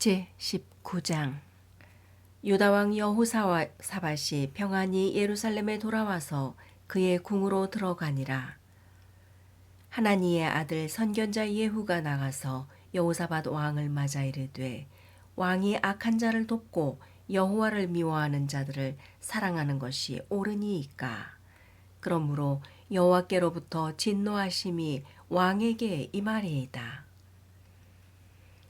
제19장 유다왕 여호사밧이 평안히 예루살렘에 돌아와서 그의 궁으로 들어가니라. 하나니의 아들 선견자 예후가 나가서 여호사밧 왕을 맞아 이르되, 왕이 악한 자를 돕고 여호와를 미워하는 자들을 사랑하는 것이 옳으니이까. 그러므로 여호와께로부터 진노하심이 왕에게 임하리이다.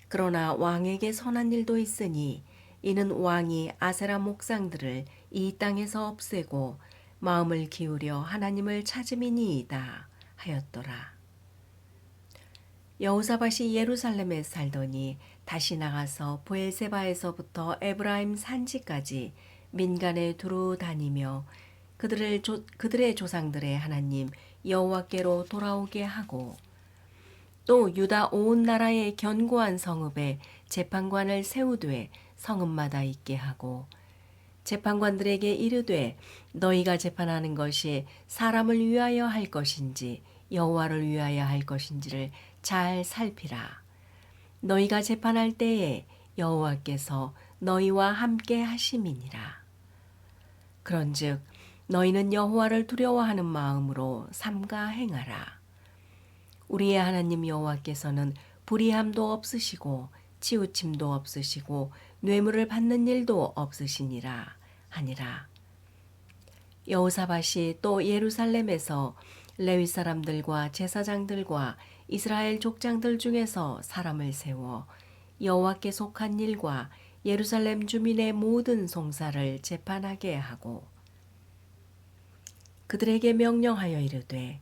그러나 왕에게 선한 일도 있으니 이는 왕이 아세라 목상들을 이 땅에서 없애고 마음을 기울여 하나님을 찾음이니이다 하였더라. 여호사밧이 예루살렘에 살더니 다시 나가서 브엘세바에서부터 에브라임 산지까지 민간에 두루 다니며 그들의 조상들의 하나님 여호와께로 돌아오게 하고, 또 유다 온 나라의 견고한 성읍에 재판관을 세우되 성읍마다 있게 하고, 재판관들에게 이르되 너희가 재판하는 것이 사람을 위하여 할 것인지 여호와를 위하여 할 것인지를 잘 살피라. 너희가 재판할 때에 여호와께서 너희와 함께 하심이니라. 그런즉 너희는 여호와를 두려워하는 마음으로 삼가 행하라. 우리의 하나님 여호와께서는 불의함도 없으시고 치우침도 없으시고 뇌물을 받는 일도 없으시니라 하니라. 여호사밧이 또 예루살렘에서 레위 사람들과 제사장들과 이스라엘 족장들 중에서 사람을 세워 여호와께 속한 일과 예루살렘 주민의 모든 송사를 재판하게 하고, 그들에게 명령하여 이르되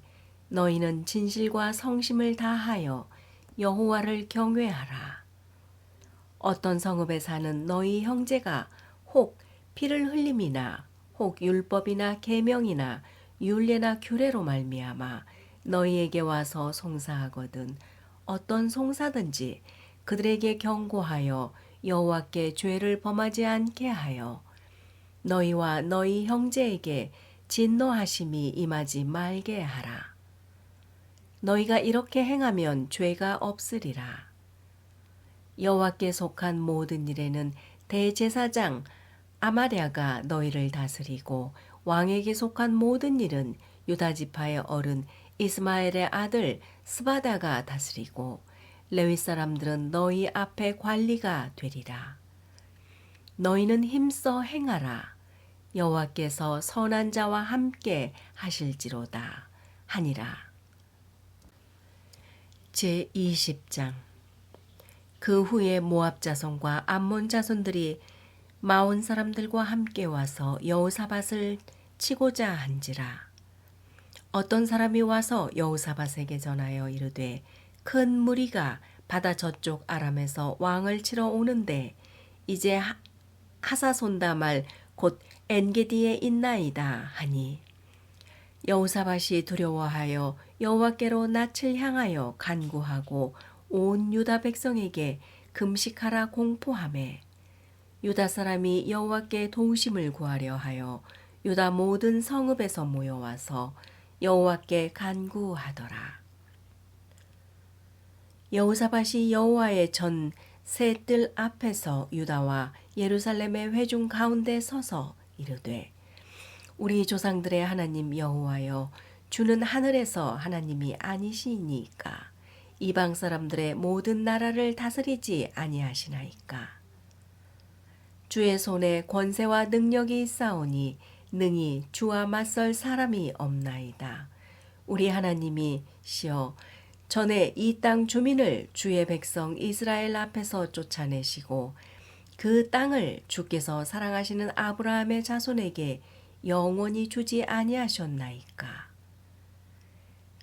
너희는 진실과 성심을 다하여 여호와를 경외하라. 어떤 성읍에 사는 너희 형제가 혹 피를 흘림이나 혹 율법이나 계명이나 율례나 규례로 말미암아 너희에게 와서 송사하거든 어떤 송사든지 그들에게 경고하여 여호와께 죄를 범하지 않게 하여 너희와 너희 형제에게 진노하심이 임하지 말게 하라. 너희가 이렇게 행하면 죄가 없으리라. 여호와께 속한 모든 일에는 대제사장 아마랴가 너희를 다스리고, 왕에게 속한 모든 일은 유다 지파의 어른 이스마엘의 아들 스바다가 다스리고, 레위 사람들은 너희 앞에 관리가 되리라. 너희는 힘써 행하라. 여호와께서 선한 자와 함께 하실지로다 하니라. 제20장 그 후에 모압 자손과 암몬 자손들이 마온 사람들과 함께 와서 여호사밧을 치고자 한지라. 어떤 사람이 와서 여호사밧에게 전하여 이르되, 큰 무리가 바다 저쪽 아람에서 왕을 치러 오는데 이제 하사손다말 곧 엔게디에 있나이다 하니, 여호사밧이 두려워하여 여호와께로 낯을 향하여 간구하고 온 유다 백성에게 금식하라 공포하매, 유다 사람이 여호와께 도우심을 구하려 하여 유다 모든 성읍에서 모여와서 여호와께 간구하더라. 여호사밧이 여호와의 전 새 뜰 앞에서 유다와 예루살렘의 회중 가운데 서서 이르되, 우리 조상들의 하나님 여호와여, 주는 하늘에서 하나님이 아니시니까 이방 사람들의 모든 나라를 다스리지 아니하시나이까. 주의 손에 권세와 능력이 있사오니 능히 주와 맞설 사람이 없나이다. 우리 하나님이 시여 전에 이 땅 주민을 주의 백성 이스라엘 앞에서 쫓아내시고 그 땅을 주께서 사랑하시는 아브라함의 자손에게 영원히 주지 아니하셨나이까.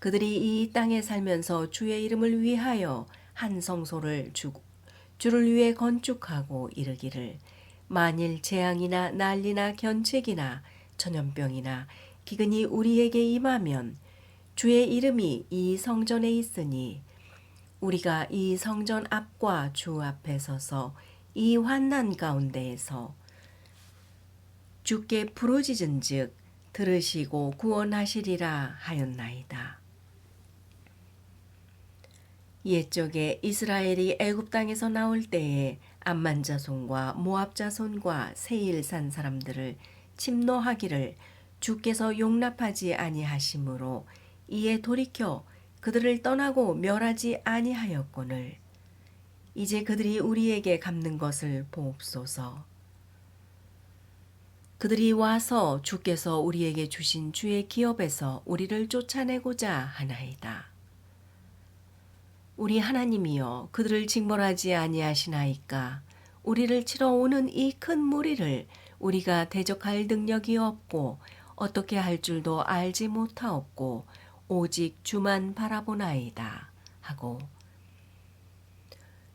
그들이 이 땅에 살면서 주의 이름을 위하여 한 성소를 주를 위해 건축하고 이르기를, 만일 재앙이나 난리나 견책이나 전염병이나 기근이 우리에게 임하면 주의 이름이 이 성전에 있으니 우리가 이 성전 앞과 주 앞에 서서 이 환난 가운데에서 주께 부르짖은즉 들으시고 구원하시리라 하였나이다. 옛적에 이스라엘이 애굽 땅에서 나올 때에 암만 자손과 모압 자손과 세일산 사람들을 침노하기를 주께서 용납하지 아니하심으로 이에 돌이켜 그들을 떠나고 멸하지 아니하였거늘 이제 그들이 우리에게 갚는 것을 보옵소서. 그들이 와서 주께서 우리에게 주신 주의 기업에서 우리를 쫓아내고자 하나이다. 우리 하나님이여 그들을 징벌하지 아니하시나이까. 우리를 치러 오는 이 큰 무리를 우리가 대적할 능력이 없고 어떻게 할 줄도 알지 못하옵고 오직 주만 바라보나이다 하고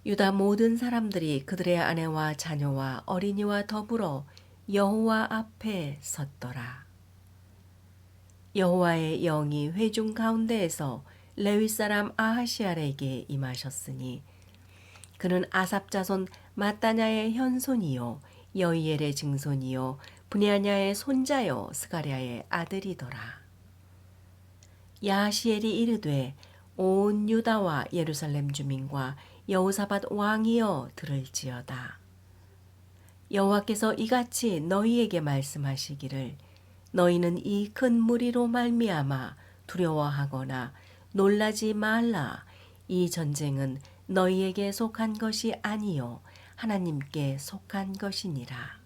유다 모든 사람들이 그들의 아내와 자녀와 어린이와 더불어 여호와 앞에 섰더라. 여호와의 영이 회중 가운데에서 레위 사람 아하시알에게 임하셨으니 그는 아삽 자손 마따냐의 현손이요 여이엘의 증손이요 브냐냐의 손자요 스가랴의 아들이더라. 야하시엘이 이르되 온 유다와 예루살렘 주민과 여호사밧 왕이여 들을지어다. 여호와께서 이같이 너희에게 말씀하시기를 너희는 이 큰 무리로 말미암아 두려워하거나 놀라지 말라. 이 전쟁은 너희에게 속한 것이 아니요 하나님께 속한 것이니라.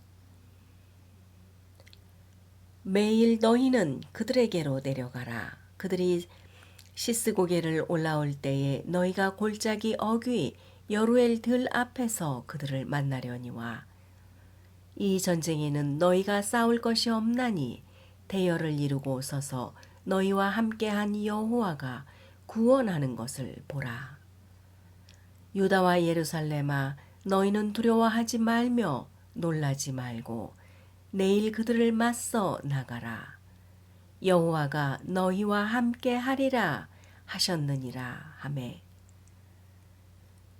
매일 너희는 그들에게로 내려가라. 그들이 시스고게를 올라올 때에 너희가 골짜기 어귀 여루엘 들 앞에서 그들을 만나려니와 이 전쟁에는 너희가 싸울 것이 없나니 대열을 이루고 서서 너희와 함께한 여호와가 구원하는 것을 보라. 유다와 예루살렘아 너희는 두려워하지 말며 놀라지 말고 내일 그들을 맞서 나가라. 여호와가 너희와 함께하리라 하셨느니라 하매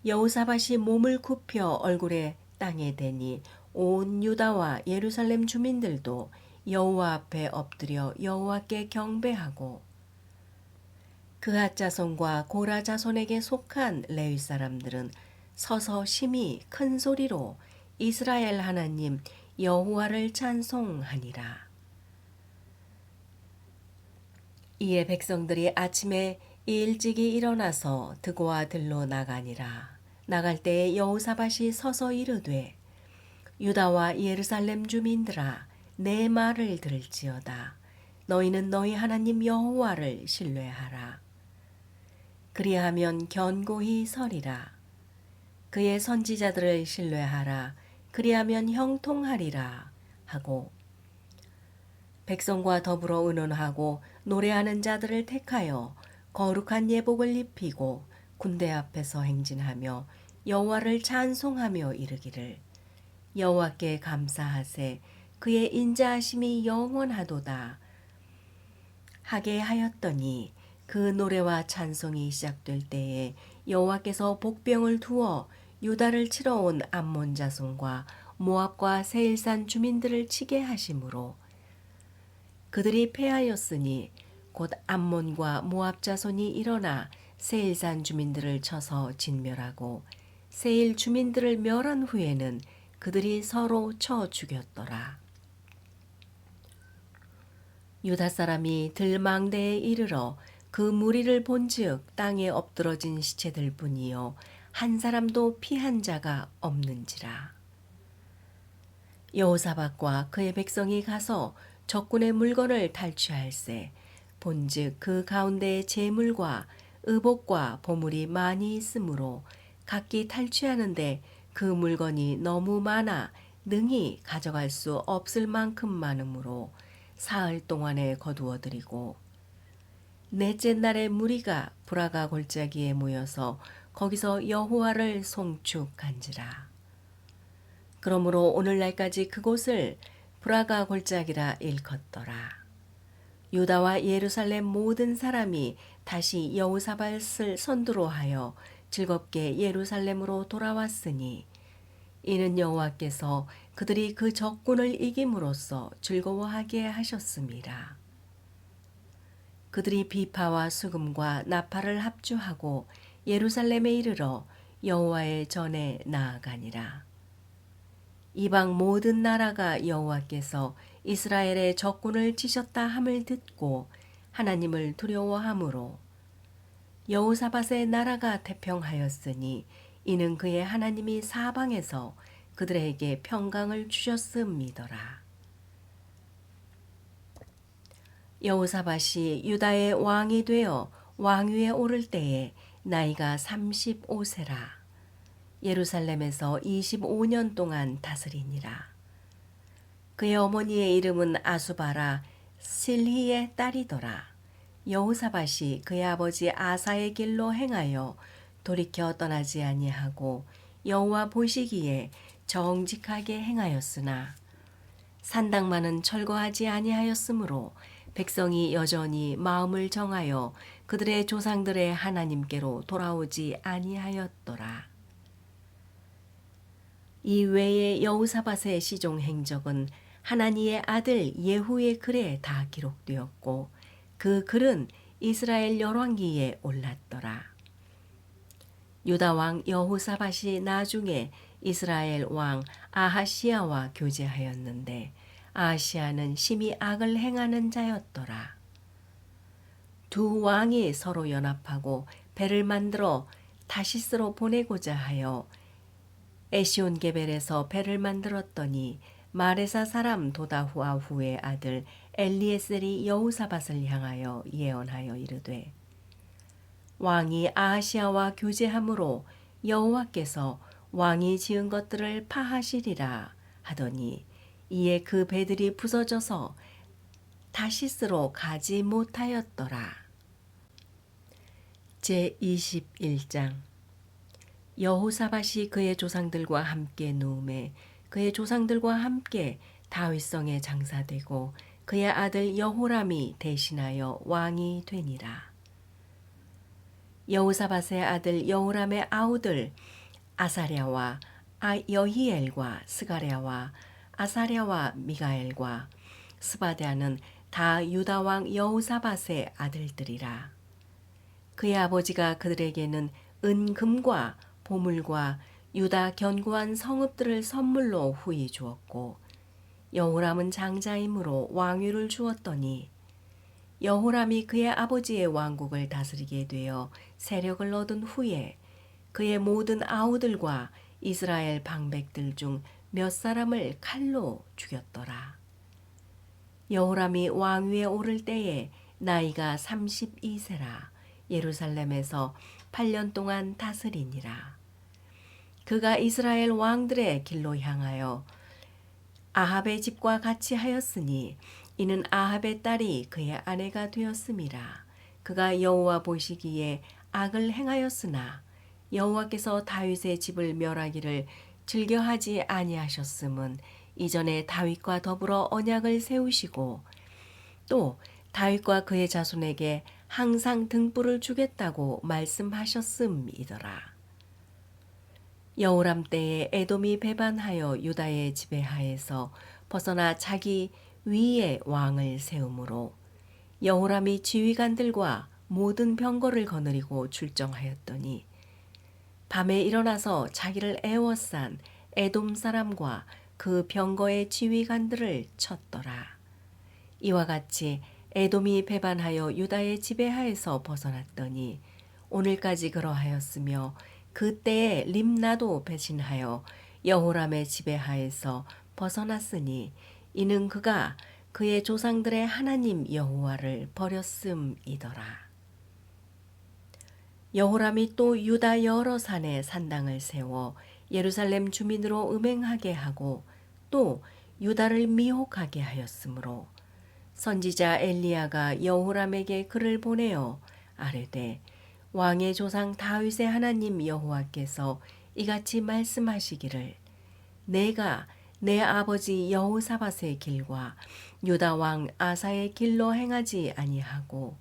여호사밧이 몸을 굽혀 얼굴에 땅에 대니 온 유다와 예루살렘 주민들도 여호와 앞에 엎드려 여호와께 경배하고 그앗 자손과 고라 자손에게 속한 레위 사람들은 서서 심히 큰 소리로 이스라엘 하나님 여호와를 찬송하니라. 이에 백성들이 아침에 일찍이 일어나서 드고와 들로 나가니라. 나갈 때에 여호사밧이 서서 이르되 유다와 예루살렘 주민들아 내 말을 들을지어다. 너희는 너희 하나님 여호와를 신뢰하라. 그리하면 견고히 서리라. 그의 선지자들을 신뢰하라. 그리하면 형통하리라 하고 백성과 더불어 의논하고 노래하는 자들을 택하여 거룩한 예복을 입히고 군대 앞에서 행진하며 여호와를 찬송하며 이르기를 여호와께 감사하세 그의 인자하심이 영원하도다 하게 하였더니 그 노래와 찬송이 시작될 때에 여호와께서 복병을 두어 유다를 치러 온 암몬 자손과 모압과 세일산 주민들을 치게 하심으로 그들이 패하였으니 곧 암몬과 모압 자손이 일어나 세일산 주민들을 쳐서 진멸하고 세일 주민들을 멸한 후에는 그들이 서로 쳐 죽였더라. 유다 사람이 들망대에 이르러 그 무리를 본즉 땅에 엎드러진 시체들 뿐이요 한 사람도 피한 자가 없는지라. 여호사밧과 그의 백성이 가서 적군의 물건을 탈취할세 본즉 그 가운데에 재물과 의복과 보물이 많이 있으므로 각기 탈취하는데 그 물건이 너무 많아 능히 가져갈 수 없을 만큼 많으므로 사흘 동안에 거두어들이고 넷째 날에 무리가 브라가 골짜기에 모여서 거기서 여호와를 송축한지라. 그러므로 오늘날까지 그곳을 브라가 골짜기라 일컫더라. 유다와 예루살렘 모든 사람이 다시 여호사밧을 선두로 하여 즐겁게 예루살렘으로 돌아왔으니 이는 여호와께서 그들이 그 적군을 이김으로써 즐거워하게 하셨습니다. 그들이 비파와 수금과 나팔을 합주하고 예루살렘에 이르러 여호와의 전에 나아가니라. 이방 모든 나라가 여호와께서 이스라엘의 적군을 치셨다 함을 듣고 하나님을 두려워하므로 여호사밧의 나라가 태평하였으니 이는 그의 하나님이 사방에서 그들에게 평강을 주셨음이더라. 여호사밧이 유다의 왕이 되어 왕위에 오를 때에 나이가 35세라. 예루살렘에서 25년 동안 다스리니라. 그의 어머니의 이름은 아수바라 실히의 딸이더라. 여호사밧이 그의 아버지 아사의 길로 행하여 돌이켜 떠나지 아니하고 여호와 보시기에 정직하게 행하였으나 산당만은 철거하지 아니하였으므로 백성이 여전히 마음을 정하여 그들의 조상들의 하나님께로 돌아오지 아니하였더라. 이 외에 여호사밧의 시종 행적은 하나니의 아들 예후의 글에 다 기록되었고 그 글은 이스라엘 열왕기에 올랐더라. 유다 왕 여호사밧이 나중에 이스라엘 왕 아하시야와 교제하였는데 아하시야는 심히 악을 행하는 자였더라. 두 왕이 서로 연합하고 배를 만들어 다시스로 보내고자 하여 에시온게벨에서 배를 만들었더니 마레사 사람 도다후아후의 아들 엘리에셀이 여호사밧을 향하여 예언하여 이르되 왕이 아하시야와 교제함으로 여호와께서 왕이 지은 것들을 파하시리라 하더니 이에 그 배들이 부서져서 다시스로 가지 못하였더라. 제21장 여호사밧이 그의 조상들과 함께 누움에 그의 조상들과 함께 다윗성에 장사되고 그의 아들 여호람이 대신하여 왕이 되니라. 여호사밧의 아들 여호람의 아우들 아사랴와 여히엘과 스가랴와 아사랴와 미가엘과 스바랴는 다 유다 왕 여호사밧의 아들들이라. 그의 아버지가 그들에게는 은금과 보물과 유다 견고한 성읍들을 선물로 후히 주었고 여호람은 장자이므로 왕위를 주었더니 여호람이 그의 아버지의 왕국을 다스리게 되어 세력을 얻은 후에 그의 모든 아우들과 이스라엘 방백들 중 몇 사람을 칼로 죽였더라. 여호람이 왕위에 오를 때에 나이가 32세라. 예루살렘에서 8년 동안 다스리니라. 그가 이스라엘 왕들의 길로 향하여 아합의 집과 같이 하였으니 이는 아합의 딸이 그의 아내가 되었음이라. 그가 여호와 보시기에 악을 행하였으나 여호와께서 다윗의 집을 멸하기를 즐겨하지 아니하셨음은 이전에 다윗과 더불어 언약을 세우시고 또 다윗과 그의 자손에게 항상 등불을 주겠다고 말씀하셨음이더라. 여호람 때에 에돔이 배반하여 유다의 지배하에서 벗어나 자기 위에 왕을 세우므로 여호람이 지휘관들과 모든 병거를 거느리고 출정하였더니 밤에 일어나서 자기를 애워싼 에돔 사람과 그 병거의 지휘관들을 쳤더라. 이와 같이 에돔이 배반하여 유다의 지배하에서 벗어났더니 오늘까지 그러하였으며 그때에 림나도 배신하여 여호람의 지배하에서 벗어났으니 이는 그가 그의 조상들의 하나님 여호와를 버렸음이더라. 여호람이 또 유다 여러 산에 산당을 세워 예루살렘 주민으로 음행하게 하고 또 유다를 미혹하게 하였으므로 선지자 엘리야가 여호람에게 글을 보내어 아뢰되 왕의 조상 다윗의 하나님 여호와께서 이같이 말씀하시기를 내가 내 아버지 여호사밧의 길과 유다 왕 아사의 길로 행하지 아니하고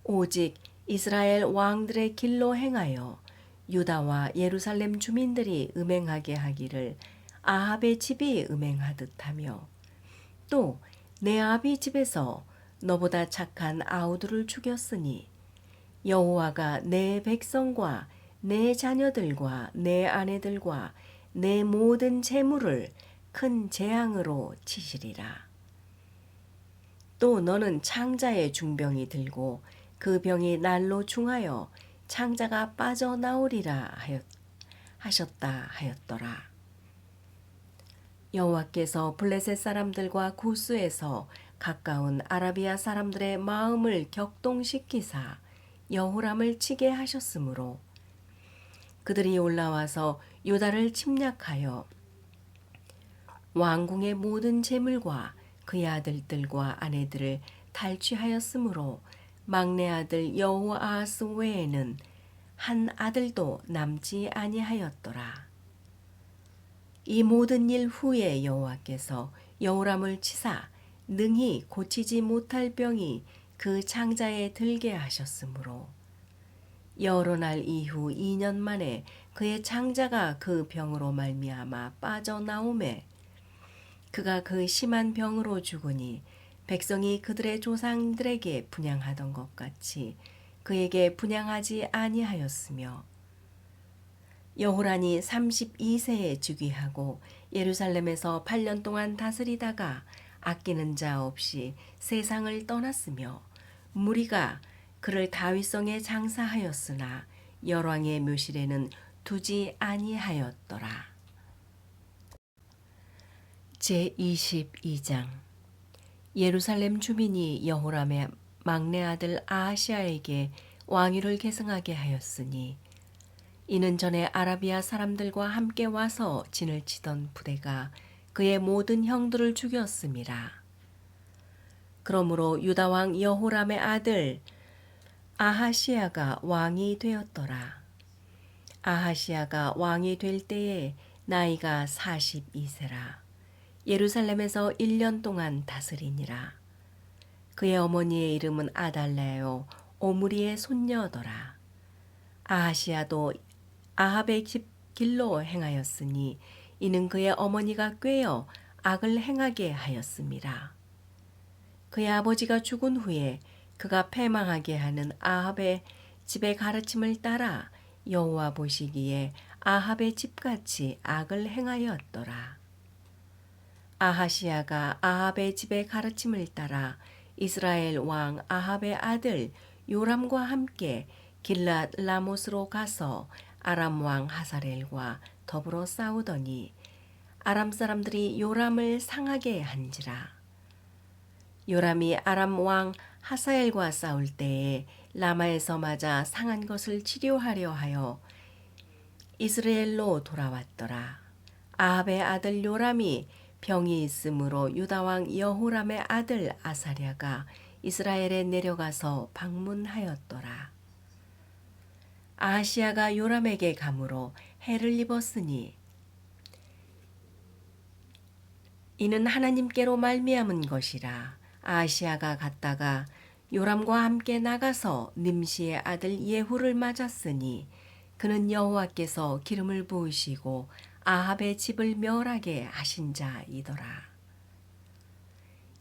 오직 이스라엘 왕들의 길로 행하여 유다와 예루살렘 주민들이 음행하게 하기를 아합의 집이 음행하듯 하며 또 내 아비 집에서 너보다 착한 아우들을 죽였으니 여호와가 내 백성과 내 자녀들과 내 아내들과 내 모든 재물을 큰 재앙으로 치시리라. 또 너는 창자의 중병이 들고 그 병이 날로 중하여 창자가 빠져나오리라 하셨다 하였더라. 여호와께서 블레셋 사람들과 구스에서 가까운 아라비아 사람들의 마음을 격동시키사 여호람을 치게 하셨으므로 그들이 올라와서 유다를 침략하여 왕궁의 모든 재물과 그의 아들들과 아내들을 탈취하였으므로 막내 아들 여호아하스 외에는 한 아들도 남지 아니하였더라. 이 모든 일 후에 여호와께서 여호람을 치사 능히 고치지 못할 병이 그 창자에 들게 하셨으므로 여러 날 이후 2년 만에 그의 창자가 그 병으로 말미암아 빠져나오매 그가 그 심한 병으로 죽으니 백성이 그들의 조상들에게 분향하던 것 같이 그에게 분향하지 아니하였으며 여호란이 32세에 즉위하고 예루살렘에서 8년 동안 다스리다가 아끼는 자 없이 세상을 떠났으며 무리가 그를 다윗성에 장사하였으나 열왕의 묘실에는 두지 아니하였더라. 제22장 예루살렘 주민이 여호람의 막내 아들 아하시아에게 왕위를 계승하게 하였으니 이는 전에 아라비아 사람들과 함께 와서 진을 치던 부대가 그의 모든 형들을 죽였음이라. 그러므로 유다 왕 여호람의 아들 아하시아가 왕이 되었더라. 아하시아가 왕이 될 때에 나이가 42세라. 예루살렘에서 1년 동안 다스리니라. 그의 어머니의 이름은 아달랴요 오므리의 손녀더라. 아하시아도 아합의 길로 행하였으니 이는 그의 어머니가 꾀어 악을 행하게 하였음이라. 그의 아버지가 죽은 후에 그가 패망하게 하는 아합의 집의 가르침을 따라 여호와 보시기에 아합의 집같이 악을 행하였더라. 아하시아가 아합의 집의 가르침을 따라 이스라엘 왕 아합의 아들 요람과 함께 길랏 라못으로 가서 아람 왕 하사렐과 더불어 싸우더니 아람 사람들이 요람을 상하게 한지라. 요람이 아람 왕 하사엘과 싸울 때에 라마에서 맞아 상한 것을 치료하려 하여 이스라엘로 돌아왔더라. 아합의 아들 요람이 병이 있으므로 유다 왕 여호람의 아들 아사랴가 이스라엘에 내려가서 방문하였더라. 아하시아가 요람에게 감으로 해를 입었으니 이는 하나님께로 말미암은 것이라. 아하시아가 갔다가 요람과 함께 나가서 nim시의 아들 예후를 맞았으니 그는 여호와께서 기름을 부으시고 아합의 집을 멸하게 하신 자이더라.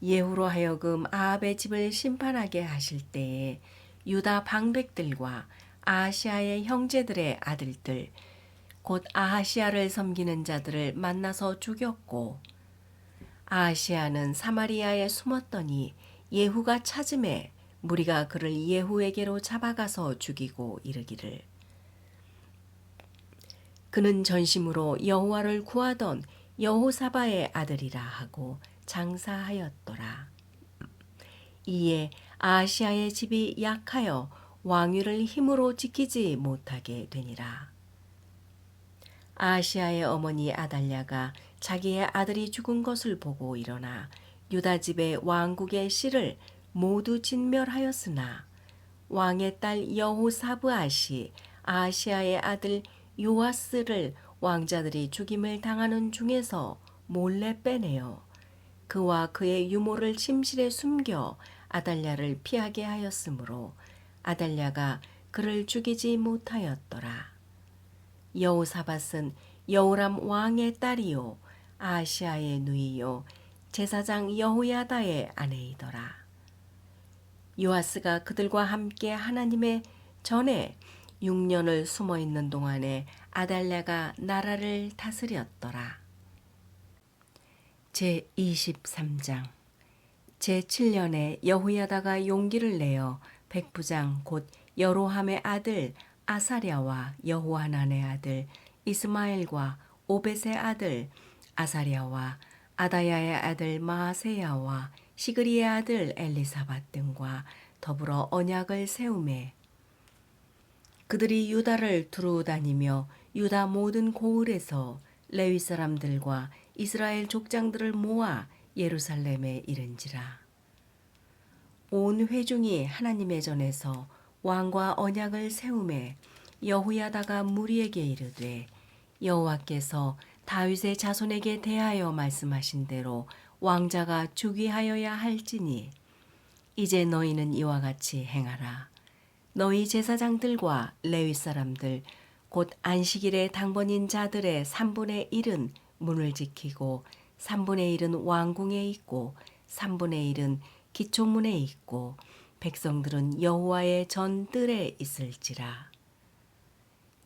예후로 하여금 아합의 집을 심판하게 하실 때에 유다 방백들과 아하시아의 형제들의 아들들 곧 아하시아를 섬기는 자들을 만나서 죽였고 아하시아는 사마리아에 숨었더니 예후가 찾음에 무리가 그를 예후에게로 잡아가서 죽이고 이르기를 그는 전심으로 여호와를 구하던 여호사바의 아들이라 하고 장사하였더라. 이에 아하시아의 집이 약하여 왕위를 힘으로 지키지 못하게 되니라. 아하시아의 어머니 아달랴가 자기의 아들이 죽은 것을 보고 일어나 유다 집의 왕국의 씨를 모두 진멸하였으나 왕의 딸 여호사브앗이 아하시아의 아들 요아스를 왕자들이 죽임을 당하는 중에서 몰래 빼내어 그와 그의 유모를 침실에 숨겨 아달랴를 피하게 하였으므로 아달랴가 그를 죽이지 못하였더라. 여호사밧은 여호람 왕의 딸이요 아하시아의 누이요 제사장 여호야다의 아내이더라. 요아스가 그들과 함께 하나님의 전에 6년을 숨어 있는 동안에 아달랴가 나라를 다스렸더라. 제23장. 제7년에 여호야다가 용기를 내어 백부장 곧 여로함의 아들 아사랴와 여호하난의 아들 이스마엘과 오벳의 아들 아사랴와 아다야의 아들 마아세야와 시그리의 아들 엘리사밧 등과 더불어 언약을 세우매 그들이 유다를 두루 다니며 유다 모든 고을에서 레위 사람들과 이스라엘 족장들을 모아 예루살렘에 이른지라. 온 회중이 하나님의 전에서 왕과 언약을 세우매 여호야다가 무리에게 이르되 여호와께서 다윗의 자손에게 대하여 말씀하신 대로 왕자가 즉위하여야 할지니 이제 너희는 이와 같이 행하라. 너희 제사장들과 레위 사람들 곧 안식일에 당번인 자들의 3분의 1은 문을 지키고 3분의 1은 왕궁에 있고 3분의 1은 기초문에 있고 백성들은 여호와의 전 뜰에 있을지라.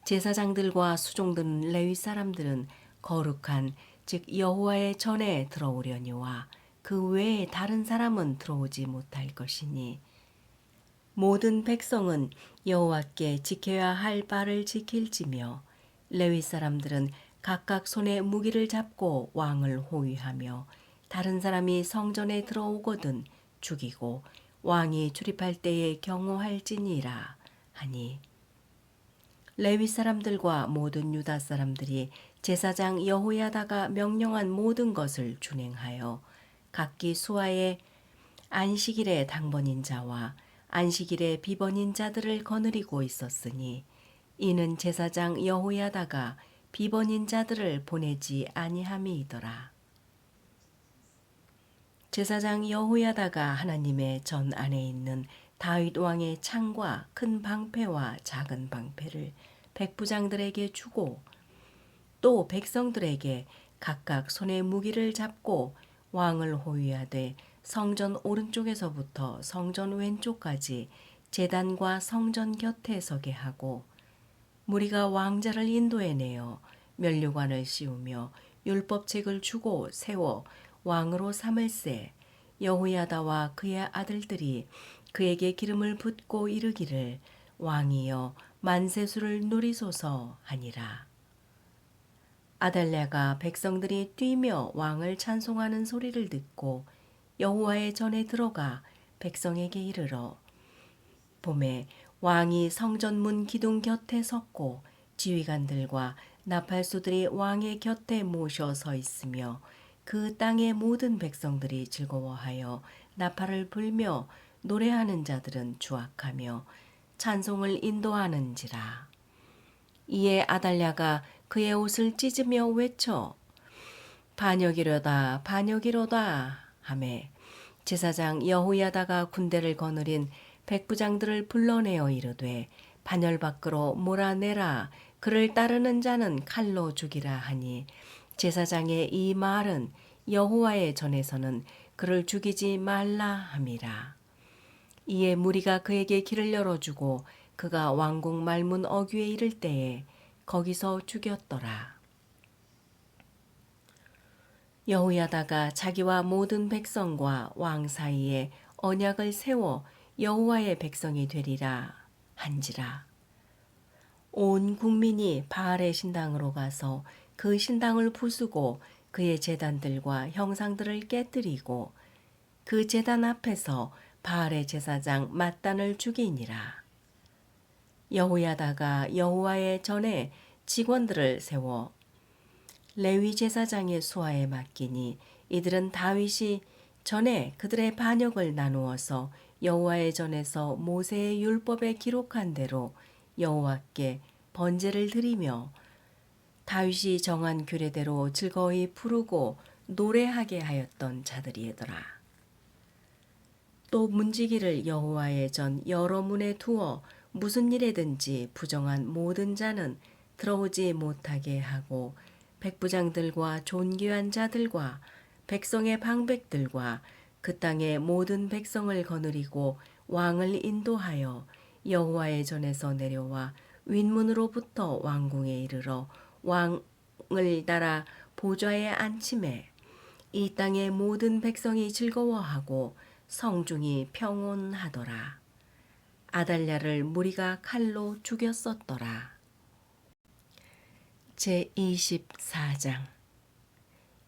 제사장들과 수종드는 레위 사람들은 거룩한 즉 여호와의 전에 들어오려니와 그 외에 다른 사람은 들어오지 못할 것이니 모든 백성은 여호와께 지켜야 할 바를 지킬지며 레위 사람들은 각각 손에 무기를 잡고 왕을 호위하며 다른 사람이 성전에 들어오거든 죽이고 왕이 출입할 때에 경호할지니라 하니 레위 사람들과 모든 유다 사람들이 제사장 여호야다가 명령한 모든 것을 준행하여 각기 수하에 안식일에 당번인 자와 안식일에 비번인 자들을 거느리고 있었으니 이는 제사장 여호야다가 비번인 자들을 보내지 아니함이더라. 제사장 여호야다가 하나님의 전 안에 있는 다윗 왕의 창과 큰 방패와 작은 방패를 백부장들에게 주고 또 백성들에게 각각 손에 무기를 잡고 왕을 호위하되 성전 오른쪽에서부터 성전 왼쪽까지 제단과 성전 곁에 서게 하고 무리가 왕자를 인도해내어 면류관을 씌우며 율법책을 주고 세워 왕으로 삼을세 여호야다와 그의 아들들이 그에게 기름을 붓고 이르기를 왕이여 만세수를 누리소서 하니라. 아달랴가 백성들이 뛰며 왕을 찬송하는 소리를 듣고 여호와의 전에 들어가 백성에게 이르러 봄에 왕이 성전문 기둥 곁에 섰고 지휘관들과 나팔수들이 왕의 곁에 모셔 서 있으며 그 땅의 모든 백성들이 즐거워하여 나팔을 불며 노래하는 자들은 주악하며 찬송을 인도하는지라. 이에 아달랴가 그의 옷을 찢으며 외쳐 반역이로다 반역이로다 하매 제사장 여호야다가 군대를 거느린 백부장들을 불러내어 이르되 반열 밖으로 몰아내라 그를 따르는 자는 칼로 죽이라 하니 제사장의 이 말은 여호와의 전에서는 그를 죽이지 말라 함이라. 이에 무리가 그에게 길을 열어주고 그가 왕궁 말문 어귀에 이를 때에 거기서 죽였더라. 여호야다가 자기와 모든 백성과 왕 사이에 언약을 세워 여호와의 백성이 되리라 한지라. 온 국민이 바알의 신당으로 가서 그 신당을 부수고 그의 제단들과 형상들을 깨뜨리고 그 제단 앞에서 바알의 제사장 mat단을 죽이니라. 여호야다가 여호와의 전에 직원들을 세워 레위 제사장의 수하에 맡기니 이들은 다윗이 전에 그들의 반역을 나누어서 여호와의 전에서 모세의 율법에 기록한 대로 여호와께 번제를 드리며 다윗이 정한 규례대로 즐거이 부르고 노래하게 하였던 자들이더라. 또 문지기를 여호와의 전 여러 문에 두어 무슨 일에든지 부정한 모든 자는 들어오지 못하게 하고 백부장들과 존귀한 자들과 백성의 방백들과 그 땅의 모든 백성을 거느리고 왕을 인도하여 여호와의 전에서 내려와 윗문으로부터 왕궁에 이르러 왕을 따라 보좌에 앉히매 이 땅의 모든 백성이 즐거워하고 성중이 평온하더라. 아달랴를 무리가 칼로 죽였었더라. 제24장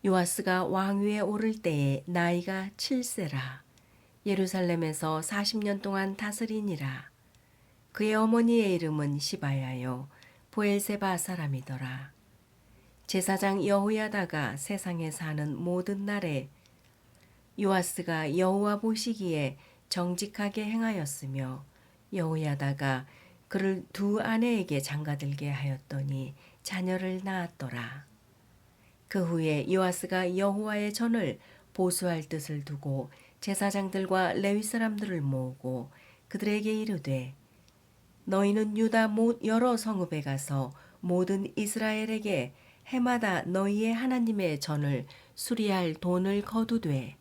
요아스가 왕위에 오를 때에 나이가 7세라. 예루살렘에서 40년 동안 다스리니라. 그의 어머니의 이름은 시바야요 보엘세바 사람이더라. 제사장 여호야다가 세상에 사는 모든 날에 요아스가 여호와 보시기에 정직하게 행하였으며 여호야다가 그를 두 아내에게 장가들게 하였더니 자녀를 낳았더라. 그 후에 요아스가 여호와의 전을 보수할 뜻을 두고 제사장들과 레위 사람들을 모으고 그들에게 이르되 너희는 유다 여러 성읍에 가서 모든 이스라엘에게 해마다 너희의 하나님의 전을 수리할 돈을 거두되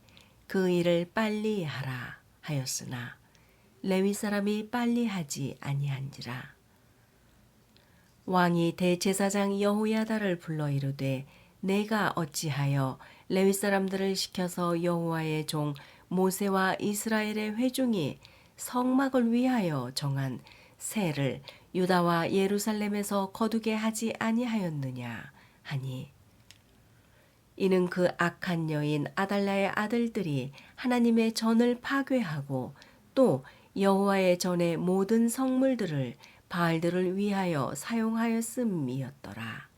그 일을 빨리 하라 하였으나 레위 사람이 빨리 하지 아니한지라. 왕이 대제사장 여호야다를 불러 이르되 내가 어찌하여 레위 사람들을 시켜서 여호와의 종 모세와 이스라엘의 회중이 성막을 위하여 정한 세를 유다와 예루살렘에서 거두게 하지 아니하였느냐 하니 이는 그 악한 여인 아달랴의 아들들이 하나님의 전을 파괴하고 또 여호와의 전의 모든 성물들을 바알들을 위하여 사용하였음이었더라.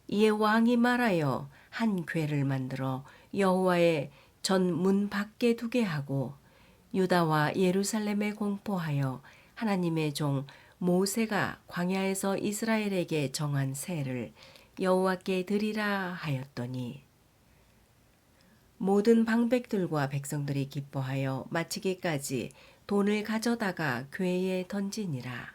이에 왕이 말하여 한 궤를 만들어 여호와의 전 문 밖에 두게 하고 유다와 예루살렘에 공포하여 하나님의 종 모세가 광야에서 이스라엘에게 정한 세를 여호와께 드리라 하였더니 모든 방백들과 백성들이 기뻐하여 마치기까지 돈을 가져다가 궤에 던지니라.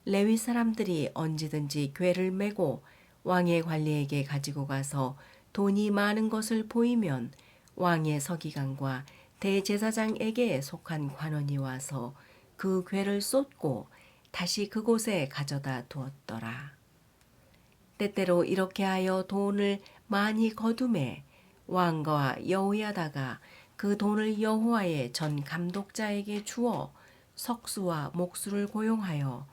레위 사람들이 언제든지 궤를 메고 왕의 관리에게 가지고 가서 돈이 많은 것을 보이면 왕의 서기관과 대제사장에게 속한 관원이 와서 그 궤를 쏟고 다시 그곳에 가져다 두었더라. 때때로 이렇게 하여 돈을 많이 거두매 왕과 여호야다가 그 돈을 여호와의 전 감독자에게 주어 석수와 목수를 고용하여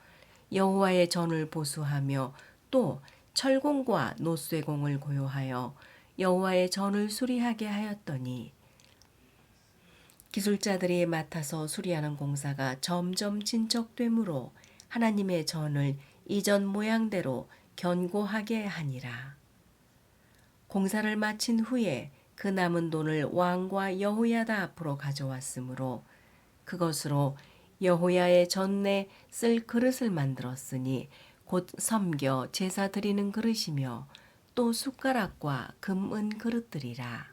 여호와의 전을 보수하며 또 철공과 노쇠공을 고용하여 여호와의 전을 수리하게 하였더니 기술자들이 맡아서 수리하는 공사가 점점 진척되므로 하나님의 전을 이전 모양대로 견고하게 하니라. 공사를 마친 후에 그 남은 돈을 왕과 여호야다 앞으로 가져왔으므로 그것으로 여호야의 전에 쓸 그릇을 만들었으니 곧 섬겨 제사 드리는 그릇이며 또 숟가락과 금은 그릇들이라.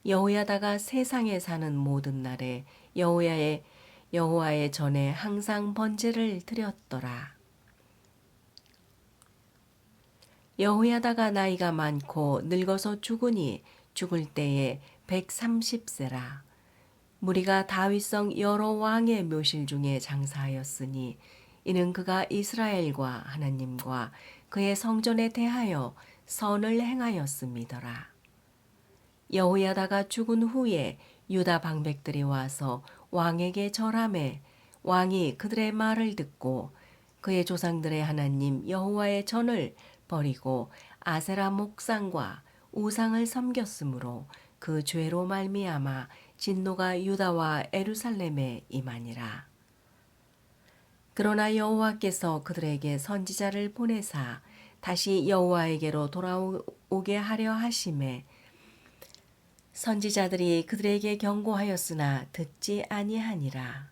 여호야다가 세상에 사는 모든 날에 여호와의 전에 항상 번제를 드렸더라. 여호야다가 나이가 많고 늙어서 죽으니 죽을 때에 130세라. 무리가 다윗성 여러 왕의 묘실 중에 장사하였으니 이는 그가 이스라엘과 하나님과 그의 성전에 대하여 선을 행하였음이더라. 여호야다가 죽은 후에 유다 방백들이 와서 왕에게 절하매 왕이 그들의 말을 듣고 그의 조상들의 하나님 여호와의 전을 버리고 아세라 목상과 우상을 섬겼으므로 그 죄로 말미암아 진노가 유다와 예루살렘에 임하니라. 그러나 여호와께서 그들에게 선지자를 보내사 다시 여호와에게로 돌아오게 하려 하심에 선지자들이 그들에게 경고하였으나 듣지 아니하니라.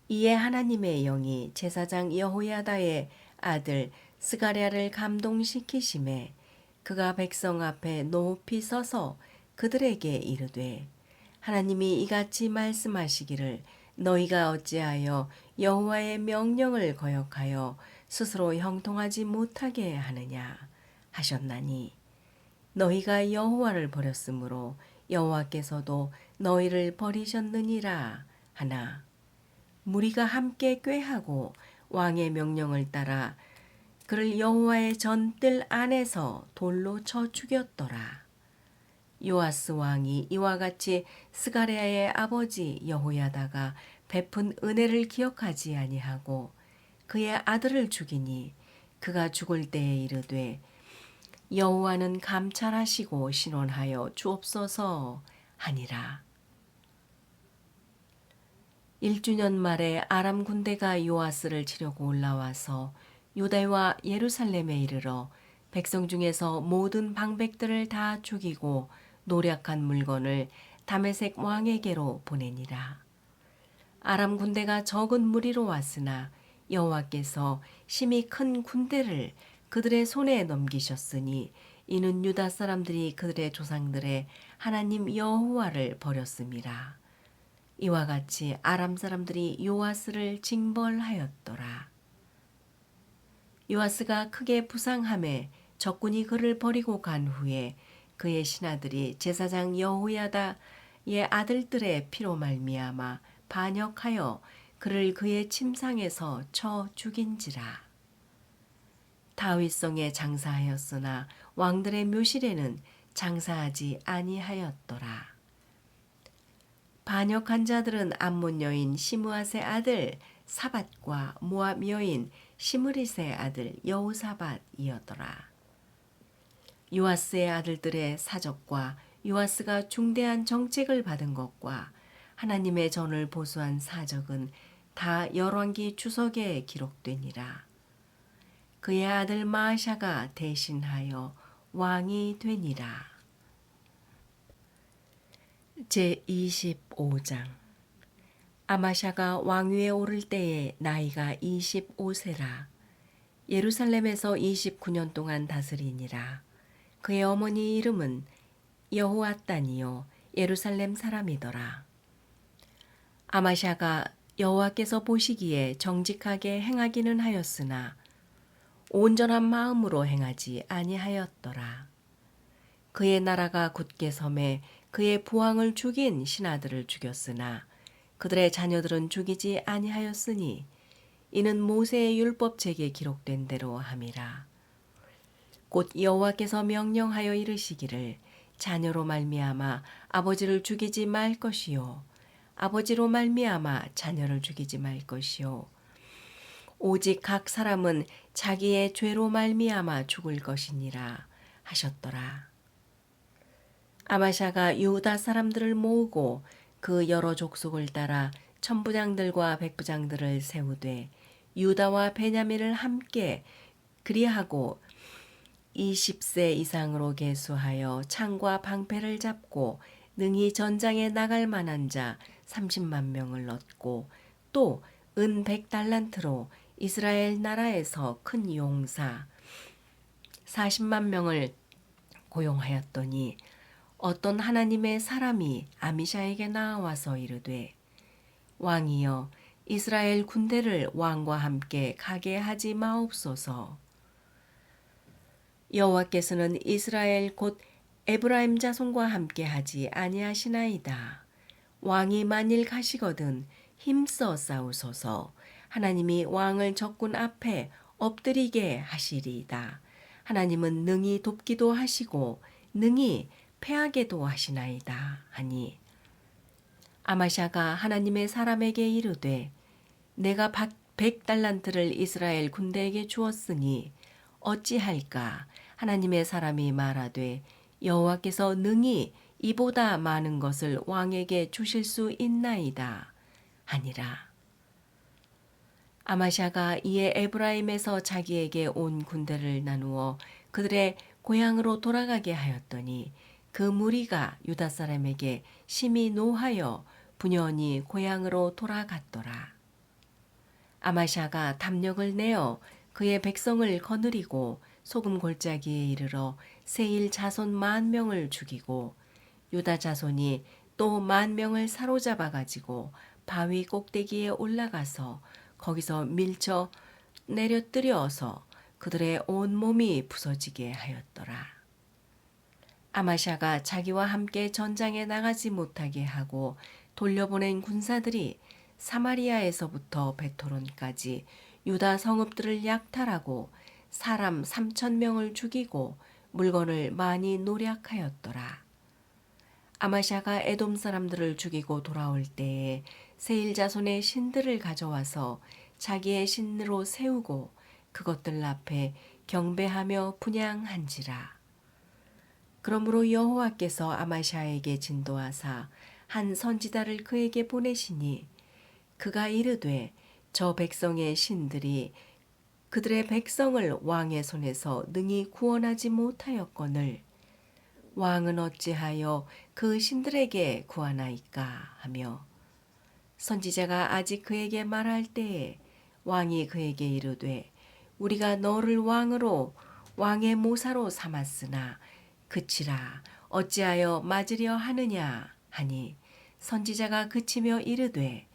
이에 하나님의 영이 제사장 여호야다의 아들 스가랴를 감동시키심에 그가 백성 앞에 높이 서서 그들에게 이르되 하나님이 이같이 말씀하시기를 너희가 어찌하여 여호와의 명령을 거역하여 스스로 형통하지 못하게 하느냐 하셨나니 너희가 여호와를 버렸으므로 여호와께서도 너희를 버리셨느니라 하나 무리가 함께 꾀하고 왕의 명령을 따라 그를 여호와의 전뜰 안에서 돌로 쳐 죽였더라. 요아스 왕이 이와 같이 스가랴의 아버지 여호야다가 베푼 은혜를 기억하지 아니하고 그의 아들을 죽이니 그가 죽을 때에 이르되 여호와는 감찰하시고 신원하여 주옵소서 하니라. 1주년 말에 아람 군대가 요아스를 치려고 올라와서 유다와 예루살렘에 이르러 백성 중에서 모든 방백들을 다 죽이고 노략한 물건을 다메섹 왕에게로 보내니라. 아람 군대가 적은 무리로 왔으나 여호와께서 심히 큰 군대를 그들의 손에 넘기셨으니 이는 유다 사람들이 그들의 조상들의 하나님 여호와를 버렸음이라. 이와 같이 아람 사람들이 요아스를 징벌하였더라. 요아스가 크게 부상함에 적군이 그를 버리고 간 후에 그의 신하들이 제사장 여호야다의 아들들의 피로 말미암아 반역하여 그를 그의 침상에서 쳐 죽인지라. 다윗성에 장사하였으나 왕들의 묘실에는 장사하지 아니하였더라. 반역한 자들은 암몬 여인 시므앗의 아들 사밧과 모압 여인 시므릿의 아들 여호사밧이었더라. 요아스의 아들들의 사적과 요아스가 중대한 정책을 받은 것과 하나님의 전을 보수한 사적은 다 열왕기 주석에 기록되니라. 그의 아들 마아샤가 대신하여 왕이 되니라. 제25장. 아마샤가 왕위에 오를 때에 나이가 25세라. 예루살렘에서 29년 동안 다스리니라. 그의 어머니 이름은 여호앗단이요 예루살렘 사람이더라. 아마샤가 여호와께서 보시기에 정직하게 행하기는 하였으나 온전한 마음으로 행하지 아니하였더라. 그의 나라가 굳게 섬에 그의 부왕을 죽인 신하들을 죽였으나 그들의 자녀들은 죽이지 아니하였으니 이는 모세의 율법책에 기록된 대로 함이라. 곧 여호와께서 명령하여 이르시기를 자녀로 말미암아 아버지를 죽이지 말 것이요 아버지로 말미암아 자녀를 죽이지 말 것이요 오직 각 사람은 자기의 죄로 말미암아 죽을 것이니라 하셨더라. 아마샤가 유다 사람들을 모으고 그 여러 족속을 따라 천부장들과 백부장들을 세우되 유다와 베냐민을 함께 그리하고 20세 이상으로 계수하여 창과 방패를 잡고 능히 전장에 나갈 만한 자 30만 명을 얻고 또 은 100달란트로 이스라엘 나라에서 큰 용사 40만 명을 고용하였더니 어떤 하나님의 사람이 아미샤에게 나와서 이르되 왕이여 이스라엘 군대를 왕과 함께 가게 하지 마옵소서. 여호와께서는 이스라엘 곧 에브라임 자손과 함께 하지 아니하시나이다. 왕이 만일 가시거든 힘써 싸우소서. 하나님이 왕을 적군 앞에 엎드리게 하시리이다. 하나님은 능히 돕기도 하시고 능히 패하게도 하시나이다 하니 아마샤가 하나님의 사람에게 이르되 내가 100달란트를 이스라엘 군대에게 주었으니 어찌할까. 하나님의 사람이 말하되 여호와께서 능히 이보다 많은 것을 왕에게 주실 수 있나이다 하니라. 아마샤가 이에 에브라임에서 자기에게 온 군대를 나누어 그들의 고향으로 돌아가게 하였더니 그 무리가 유다 사람에게 심히 노하여 분연히 고향으로 돌아갔더라. 아마샤가 담력을 내어 그의 백성을 거느리고 소금 골짜기에 이르러 세일 자손 10,000명을 죽이고 유다 자손이 또 10,000명을 사로잡아 가지고 바위 꼭대기에 올라가서 거기서 밀쳐 내려뜨려서 그들의 온 몸이 부서지게 하였더라. 아마샤가 자기와 함께 전장에 나가지 못하게 하고 돌려보낸 군사들이 사마리아에서부터 베토론까지 유다 성읍들을 약탈하고 사람 3,000명을 죽이고 물건을 많이 노략하였더라. 아마샤가 에돔 사람들을 죽이고 돌아올 때에 세일 자손의 신들을 가져와서 자기의 신으로 세우고 그것들 앞에 경배하며 분향한지라. 그러므로 여호와께서 아마샤에게 진도하사 한 선지자를 그에게 보내시니 그가 이르되 저 백성의 신들이 그들의 백성을 왕의 손에서 능히 구원하지 못하였거늘 왕은 어찌하여 그 신들에게 구하나이까 하며 선지자가 아직 그에게 말할 때에 왕이 그에게 이르되 우리가 너를 왕으로 왕의 모사로 삼았으나 그치라 어찌하여 맞으려 하느냐 하니 선지자가 그치며 이르되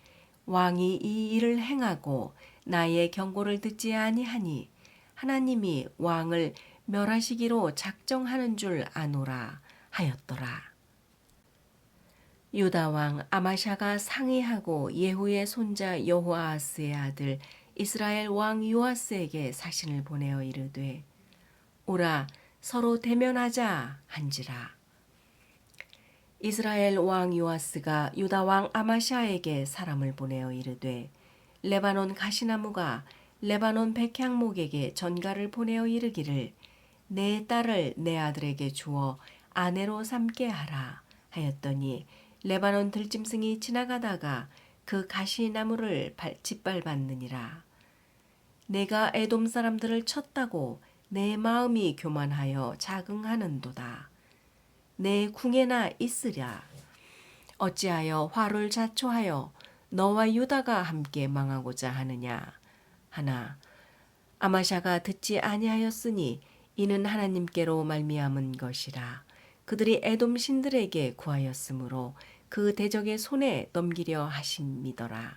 왕이 이 일을 행하고 나의 경고를 듣지 아니하니 하나님이 왕을 멸하시기로 작정하는 줄 아노라 하였더라. 유다 왕 아마샤가 상의하고 예후의 손자 여호아하스의 아들 이스라엘 왕 요아스에게 사신을 보내어 이르되 오라 서로 대면하자 한지라. 이스라엘 왕 요아스가 유다 왕 아마샤에게 사람을 보내어 이르되 레바논 가시나무가 레바논 백향목에게 전가를 보내어 이르기를 내 딸을 내 아들에게 주어 아내로 삼게 하라 하였더니 레바논 들짐승이 지나가다가 그 가시나무를 짓밟았느니라. 내가 에돔 사람들을 쳤다고 내 마음이 교만하여 자긍하는도다. 내 궁에나 있으랴. 어찌하여 화를 자초하여 너와 유다가 함께 망하고자 하느냐 하나 아마샤가 듣지 아니하였으니 이는 하나님께로 말미암은 것이라. 그들이 에돔 신들에게 구하였으므로 그 대적의 손에 넘기려 하심이더라.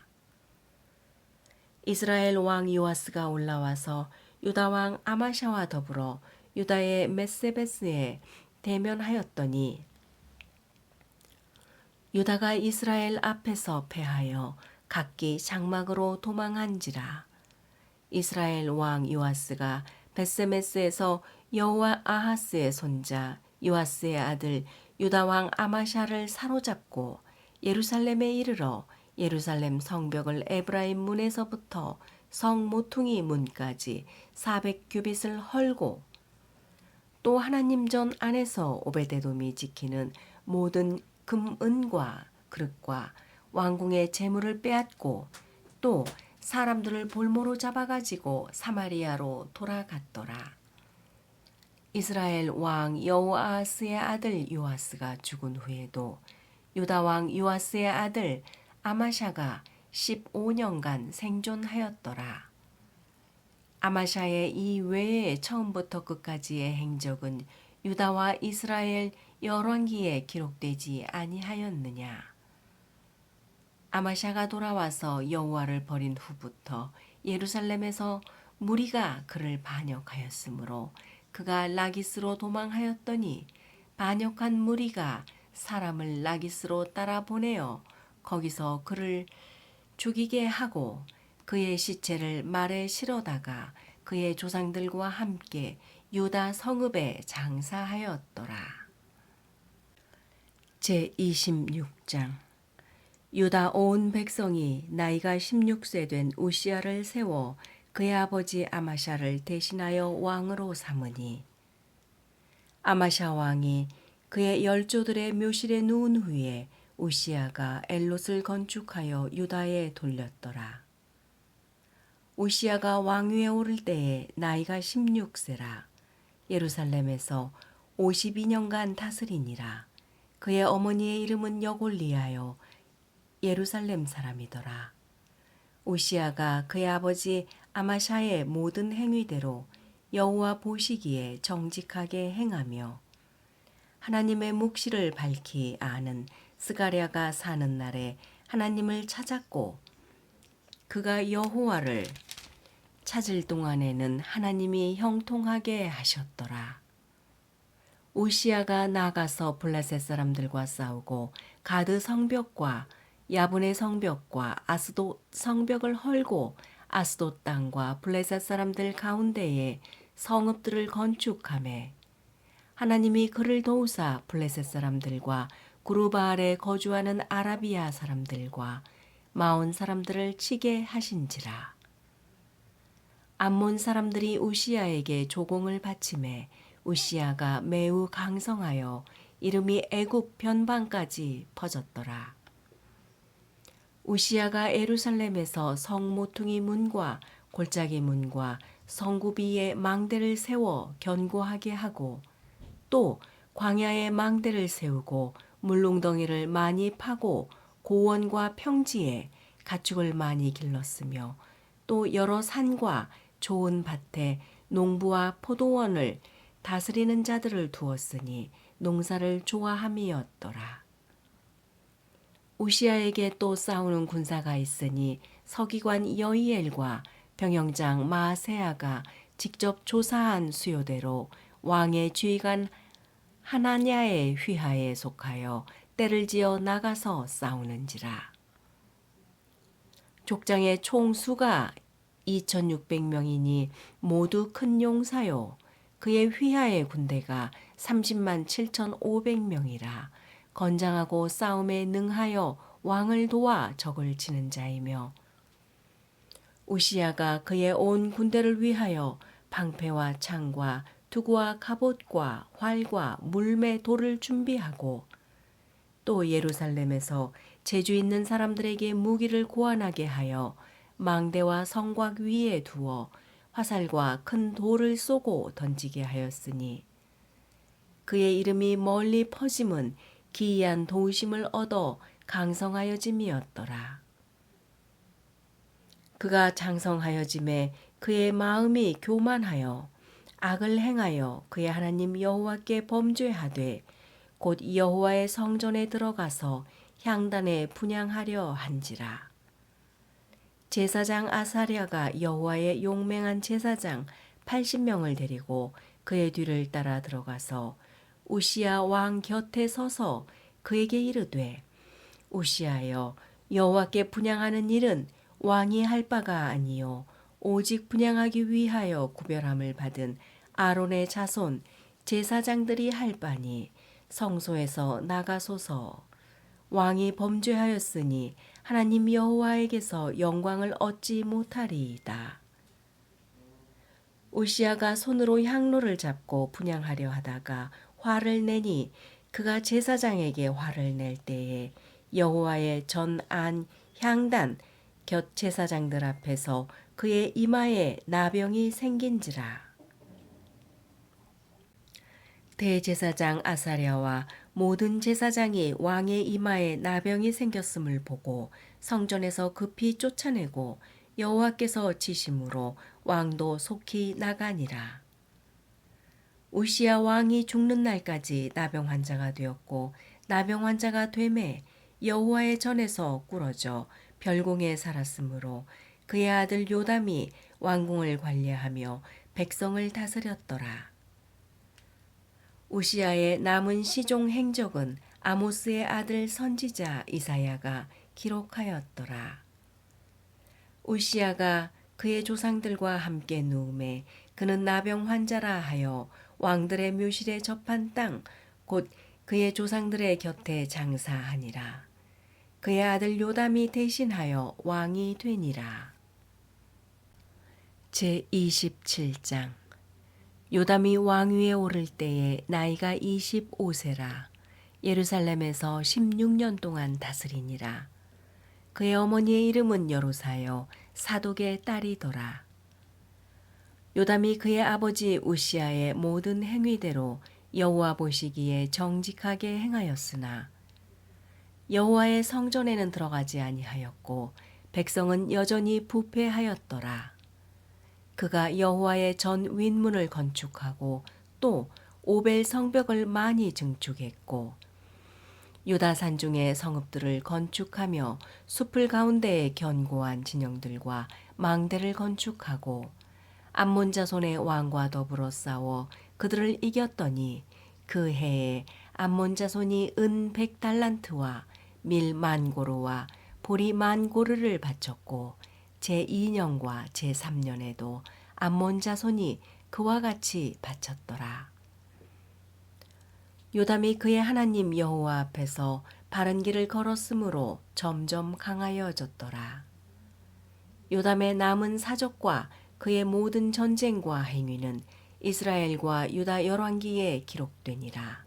이스라엘 왕 요아스가 올라와서 유다 왕 아마샤와 더불어 유다의 메세베스에 대면하였더니 유다가 이스라엘 앞에서 패하여 각기 장막으로 도망한지라. 이스라엘 왕 요아스가 베세메스에서 여호와 아하스의 손자 요아스의 아들 유다 왕 아마샤를 사로잡고 예루살렘에 이르러 예루살렘 성벽을 에브라임 문에서부터 성 모퉁이 문까지 400규빗을 헐고 또 하나님 전 안에서 오베데돔이 지키는 모든 금은과 그릇과 왕궁의 재물을 빼앗고 또 사람들을 볼모로 잡아가지고 사마리아로 돌아갔더라. 이스라엘 왕 여호아하스의 아들 요아스가 죽은 후에도 유다 왕 요아스의 아들 아마샤가 15년간 생존하였더라. 아마샤의 이 외에 처음부터 끝까지의 행적은 유다와 이스라엘 열왕기에 기록되지 아니하였느냐. 아마샤가 돌아와서 여호와를 버린 후부터 예루살렘에서 무리가 그를 반역하였으므로 그가 라기스로 도망하였더니 반역한 무리가 사람을 라기스로 따라 보내어 거기서 그를 죽이게 하고 그의 시체를 말에 실어다가 그의 조상들과 함께 유다 성읍에 장사하였더라. 제26장 유다 온 백성이 나이가 16세 된 우시야를 세워 그의 아버지 아마샤를 대신하여 왕으로 삼으니 아마샤 왕이 그의 열조들의 묘실에 누운 후에 우시야가 엘롯을 건축하여 유다에 돌렸더라. 우시야가 왕위에 오를 때에 나이가 16세라. 예루살렘에서 52년간 다스리니라. 그의 어머니의 이름은 여골리하여 예루살렘 사람이더라. 우시야가 그의 아버지 아마샤의 모든 행위대로 여호와 보시기에 정직하게 행하며 하나님의 묵시를 밝히 아는 스가랴가 사는 날에 하나님을 찾았고 그가 여호와를 찾을 동안에는 하나님이 형통하게 하셨더라. 우시야가 나가서 블레셋 사람들과 싸우고 가드 성벽과 야분의 성벽과 아스돗 성벽을 헐고 아스돗 땅과 블레셋 사람들 가운데에 성읍들을 건축하매 하나님이 그를 도우사 블레셋 사람들과 구르바알에 거주하는 아라비아 사람들과 마온 사람들을 치게 하신지라. 암몬 사람들이 우시아에게 조공을 바치매 우시아가 매우 강성하여 이름이 애굽 변방까지 퍼졌더라. 우시아가 예루살렘에서 성 모퉁이 문과 골짜기 문과 성구비에 망대를 세워 견고하게 하고 또 광야에 망대를 세우고 물웅덩이를 많이 파고 고원과 평지에 가축을 많이 길렀으며 또 여러 산과 좋은 밭에 농부와 포도원을 다스리는 자들을 두었으니 농사를 좋아함이었더라. 우시아에게 또 싸우는 군사가 있으니 서기관 여이엘과 병영장 마아세야가 직접 조사한 수요대로 왕의 지휘관 하나냐의 휘하에 속하여 떼를 지어 나가서 싸우는지라. 족장의 총 수가 2600명이니 모두 큰 용사요. 그의 휘하의 군대가 30만 7500명이라. 건장하고 싸움에 능하여 왕을 도와 적을 치는 자이며 우시아가 그의 온 군대를 위하여 방패와 창과 투구와 갑옷과 활과 물매 돌을 준비하고 또 예루살렘에서 재주 있는 사람들에게 무기를 고안하게 하여 망대와 성곽 위에 두어 화살과 큰 돌을 쏘고 던지게 하였으니 그의 이름이 멀리 퍼짐은 기이한 도우심을 얻어 강성하여짐이었더라. 그가 장성하여짐에 그의 마음이 교만하여 악을 행하여 그의 하나님 여호와께 범죄하되 곧 여호와의 성전에 들어가서 향단에 분향하려 한지라. 제사장 아사랴가 여호와의 용맹한 제사장 80명을 데리고 그의 뒤를 따라 들어가서 우시아 왕 곁에 서서 그에게 이르되 우시아여 여호와께 분향하는 일은 왕이 할 바가 아니요 오직 분향하기 위하여 구별함을 받은 아론의 자손 제사장들이 할 바니 성소에서 나가소서. 왕이 범죄하였으니 하나님 여호와에게서 영광을 얻지 못하리이다. 우시아가 손으로 향로를 잡고 분향하려 하다가 화를 내니 그가 제사장에게 화를 낼 때에 여호와의 전안 향단 곁 제사장들 앞에서 그의 이마에 나병이 생긴지라. 대제사장 아사랴와 모든 제사장이 왕의 이마에 나병이 생겼음을 보고 성전에서 급히 쫓아내고 여호와께서 치심으로 왕도 속히 나가니라. 우시아 왕이 죽는 날까지 나병 환자가 되었고 나병 환자가 되매 여호와의 전에서 꿇어져 별궁에 살았으므로 그의 아들 요담이 왕궁을 관리하며 백성을 다스렸더라. 우시아의 남은 시종 행적은 아모스의 아들 선지자 이사야가 기록하였더라. 우시아가 그의 조상들과 함께 누움에 그는 나병 환자라 하여 왕들의 묘실에 접한 땅 곧 그의 조상들의 곁에 장사하니라. 그의 아들 요담이 대신하여 왕이 되니라. 제27장. 요담이 왕위에 오를 때에 나이가 25세라. 예루살렘에서 16년 동안 다스리니라. 그의 어머니의 이름은 여로사요 사독의 딸이더라. 요담이 그의 아버지 우시아의 모든 행위대로 여호와 보시기에 정직하게 행하였으나 여호와의 성전에는 들어가지 아니하였고 백성은 여전히 부패하였더라. 그가 여호와의 전 윗문을 건축하고 또 오벨 성벽을 많이 증축했고 유다 산중의 성읍들을 건축하며 숲을 가운데에 견고한 진영들과 망대를 건축하고 암몬 자손의 왕과 더불어 싸워 그들을 이겼더니 그 해에 암몬 자손이 은 100달란트와 밀 만고르와 보리 만고르를 바쳤고 제2년과 제3년에도 암몬 자손이 그와 같이 바쳤더라. 요담이 그의 하나님 여호와 앞에서 바른 길을 걸었으므로 점점 강하여졌더라. 요담의 남은 사적과 그의 모든 전쟁과 행위는 이스라엘과 유다 열왕기에 기록되니라.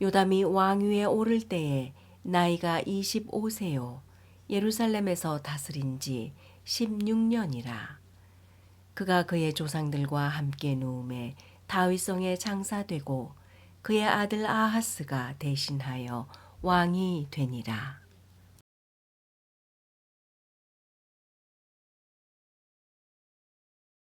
요담이 왕위에 오를 때에 나이가 25세요 예루살렘에서 다스린 지 16년이라. 그가 그의 조상들과 함께 누움에 다윗성에 장사되고 그의 아들 아하스가 대신하여 왕이 되니라.